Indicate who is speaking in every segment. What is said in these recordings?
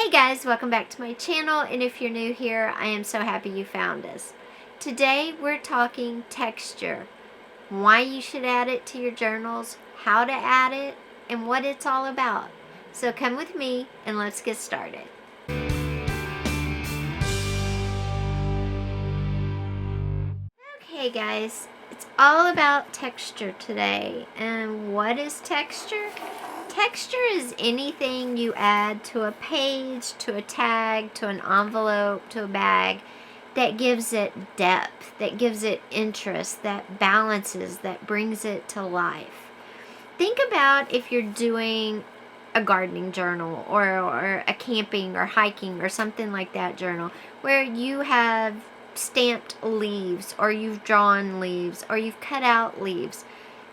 Speaker 1: Hey guys, welcome back to my channel, and if you're new here, I am so happy you found us. Today we're talking texture, why you should add it to your journals, how to add it, and what it's all about. So come with me and let's get started. Okay guys, it's all about texture today. And what is texture? Texture is anything you add to a page, to a tag, to an envelope, to a bag that gives it depth, that gives it interest, that balances, that brings it to life. Think about if you're doing a gardening journal or a camping or hiking or something like that journal where you have stamped leaves or you've drawn leaves or you've cut out leaves.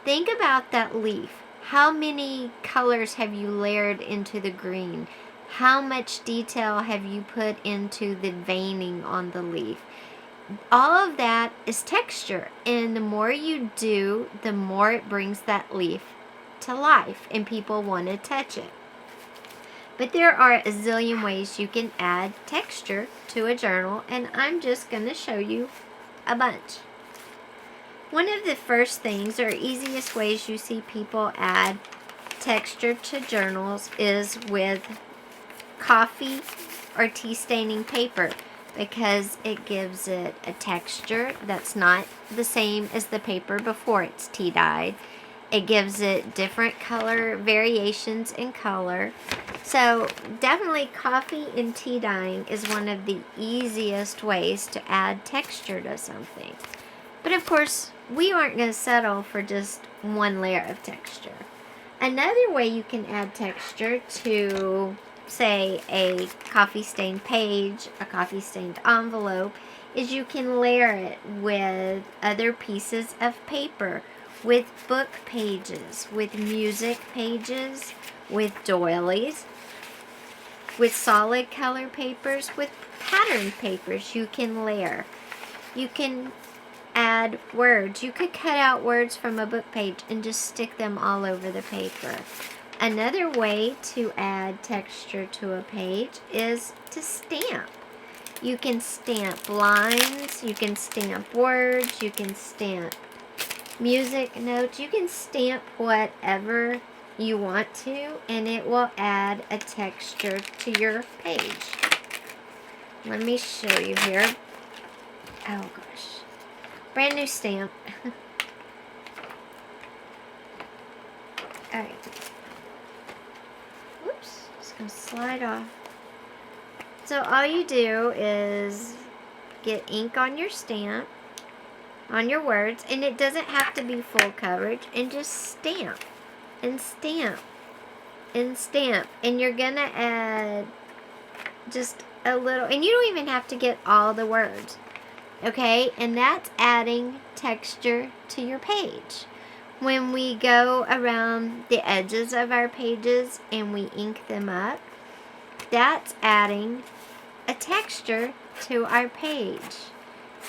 Speaker 1: Think about that leaf. How many colors have you layered into the green? How much detail have you put into the veining on the leaf? All of that is texture, and the more you do, the more it brings that leaf to life and people want to touch it. But there are a zillion ways you can add texture to a journal, and I'm just going to show you a bunch. One of the first things or easiest ways you see people add texture to journals is with coffee or tea staining paper, because it gives it a texture that's not the same as the paper before it's tea dyed. It gives it different color variations in color. So definitely coffee and tea dyeing is one of the easiest ways to add texture to something. But of course, we aren't going to settle for just one layer of texture. Another way you can add texture to, say, a coffee-stained page, a coffee-stained envelope, is you can layer it with other pieces of paper, with book pages, with music pages, with doilies, with solid color papers, with patterned papers you can layer. You can add words. You could cut out words from a book page and just stick them all over the paper. Another way to add texture to a page is to stamp. You can stamp lines, you can stamp words, you can stamp music notes, you can stamp whatever you want to, and it will add a texture to your page. Let me show you here. Oh gosh. Brand new stamp. Alright. Whoops. Just going to slide off. So all you do is get ink on your stamp, on your words, and it doesn't have to be full coverage, and just stamp and stamp and stamp. And you're going to add just a little, and you don't even have to get all the words. Okay, and that's adding texture to your page. When we go around the edges of our pages and we ink them up, that's adding a texture to our page.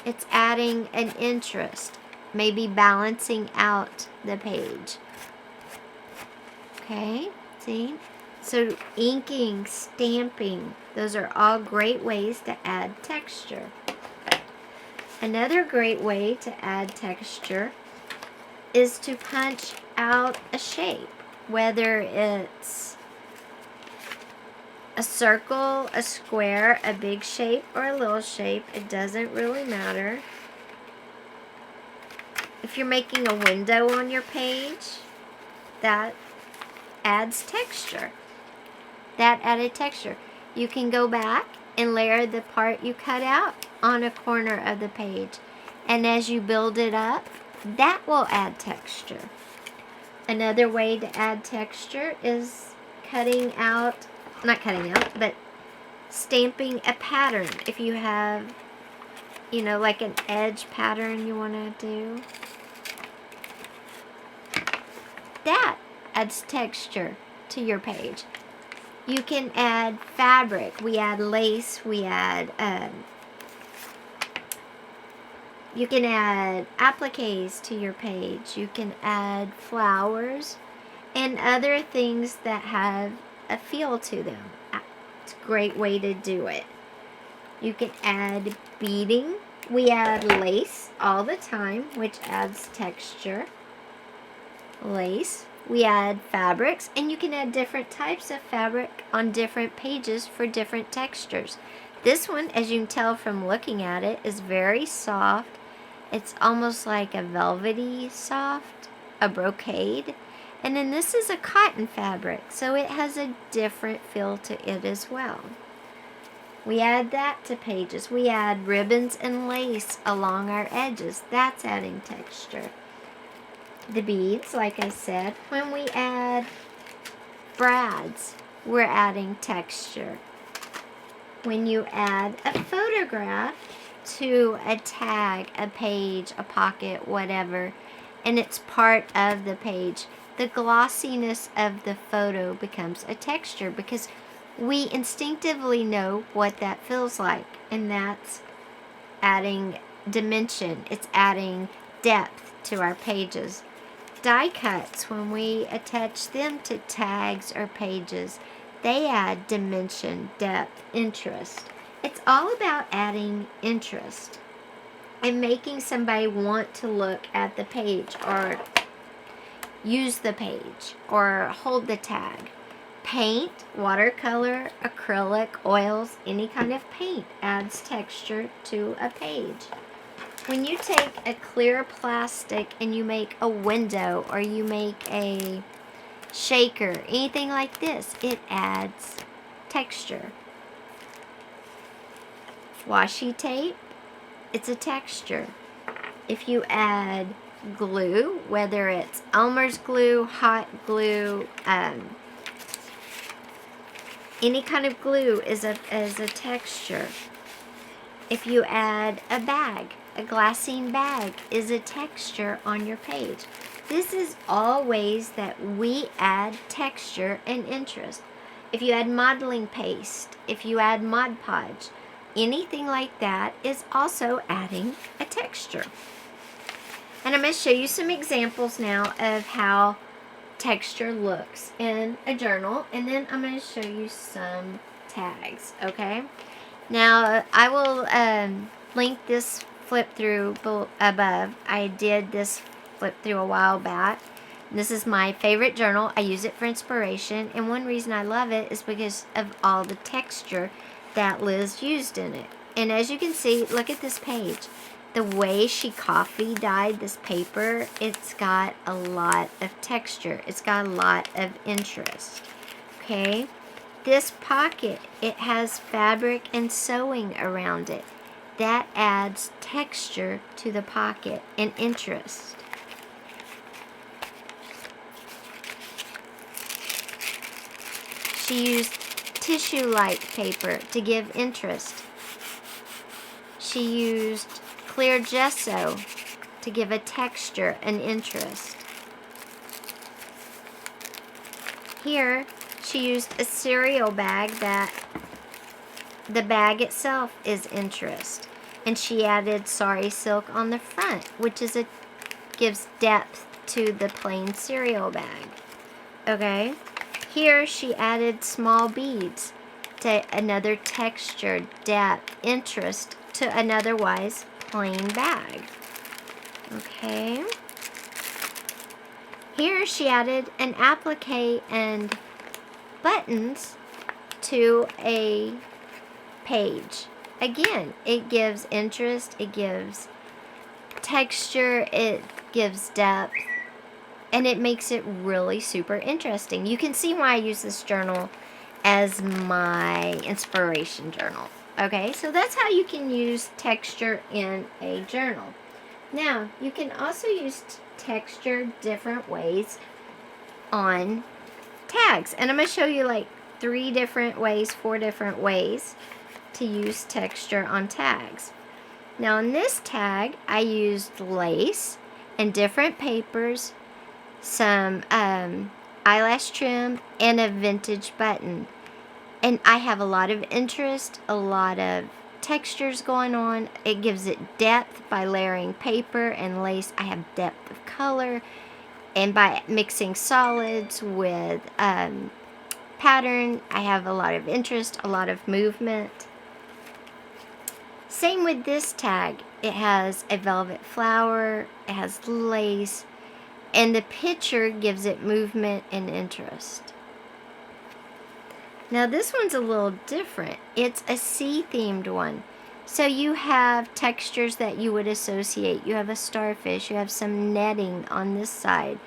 Speaker 1: It's adding an interest, maybe balancing out the page. Okay, see? So inking, stamping, those are all great ways to add texture. Another great way to add texture is to punch out a shape, whether it's a circle, a square, a big shape, or a little shape. It doesn't really matter. If you're making a window on your page, that adds texture. That added texture. You can go back and layer the part you cut out on a corner of the page, and as you build it up, that will add texture. Another way to add texture is but stamping a pattern. If you have, like an edge pattern you want to do, that adds texture to your page. You can add fabric. We add lace. We add, you can add appliques to your page. You can add flowers and other things that have a feel to them. It's a great way to do it. You can add beading. We add lace all the time, which adds texture. Lace. We add fabrics, and you can add different types of fabric on different pages for different textures. This one, as you can tell from looking at it, is very soft. It's almost like a velvety soft, a brocade. And then this is a cotton fabric, so it has a different feel to it as well. We add that to pages. We add ribbons and lace along our edges. That's adding texture. The beads, like I said, when we add brads, we're adding texture. When you add a photograph to a tag, a page, a pocket, whatever, and it's part of the page, the glossiness of the photo becomes a texture because we instinctively know what that feels like, and that's adding dimension. It's adding depth to our pages. Die cuts, when we attach them to tags or pages, they add dimension, depth, interest. It's all about adding interest and making somebody want to look at the page or use the page or hold the tag. Paint, watercolor, acrylic, oils, any kind of paint adds texture to a page. When you take a clear plastic and you make a window or you make a shaker, anything like this, it adds texture. Washi tape, it's a texture. If you add glue, whether it's Elmer's glue, hot glue, any kind of glue is a texture. If you add a bag, a glassine bag is a texture on your page. This is all ways that we add texture and interest. If you add modeling paste, if you add Mod Podge, anything like that is also adding a texture. And I'm going to show you some examples now of how texture looks in a journal, and then I'm going to show you some tags, okay? Now, I will link this flip through above. I did this flip through a while back. This is my favorite journal. I use it for inspiration, and one reason I love it is because of all the texture that Liz used in it. And as you can see, look at this page. The way she coffee dyed this paper, it's got a lot of texture. It's got a lot of interest. Okay? This pocket, it has fabric and sewing around it. That adds texture to the pocket and interest. She used tissue-like paper to give interest. She used clear gesso to give a texture and interest. Here, she used a cereal bag that the bag itself is interest. And she added sari silk on the front, which gives depth to the plain cereal bag. Okay? Here, she added small beads to another texture, depth, interest to an otherwise plain bag. Okay. Here she added an applique and buttons to a page. Again, it gives interest, it gives texture, it gives depth, and it makes it really super interesting. You can see why I use this journal as my inspiration journal. Okay, so that's how you can use texture in a journal. Now, you can also use texture different ways on tags. And I'm going to show you like 4 different ways to use texture on tags. Now, on this tag, I used lace and different papers, some eyelash trim, and a vintage button. And I have a lot of interest, a lot of textures going on. It gives it depth by layering paper and lace. I have depth of color. And by mixing solids with pattern. I have a lot of interest, a lot of movement. Same with this tag. It has a velvet flower, it has lace, and the picture gives it movement and interest. Now this one's a little different. It's a sea-themed one. So you have textures that you would associate. You have a starfish, you have some netting on this side.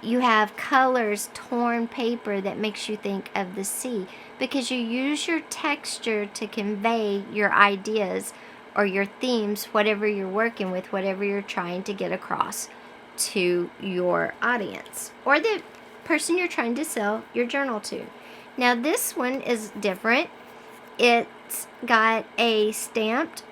Speaker 1: You have colors, torn paper that makes you think of the sea, because you use your texture to convey your ideas or your themes, whatever you're working with, whatever you're trying to get across to your audience or the person you're trying to sell your journal to. Now this one is different. It's got a stamped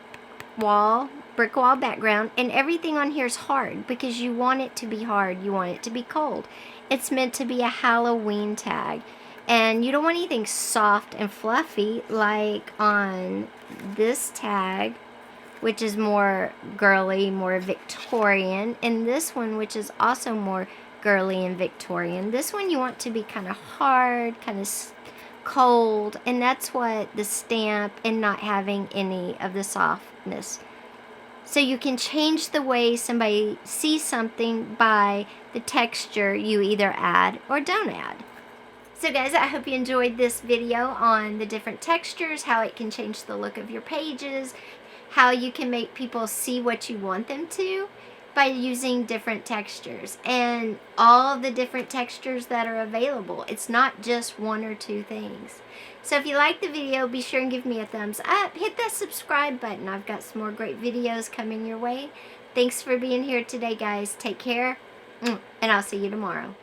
Speaker 1: wall, brick wall background, and everything on here is hard because you want it to be hard. You want it to be cold. It's meant to be a Halloween tag, and you don't want anything soft and fluffy like on this tag, which is more girly, more Victorian, and this one, which is also more girly and Victorian. This one you want to be kind of hard, kind of cold, and that's what the stamp and not having any of the softness. So you can change the way somebody sees something by the texture you either add or don't add. So guys, I hope you enjoyed this video on the different textures, how it can change the look of your pages, how you can make people see what you want them to by using different textures, and all the different textures that are available. It's not just one or two things. So if you like the video, be sure and give me a thumbs up. Hit that subscribe button. I've got some more great videos coming your way. Thanks for being here today, guys. Take care, and I'll see you tomorrow.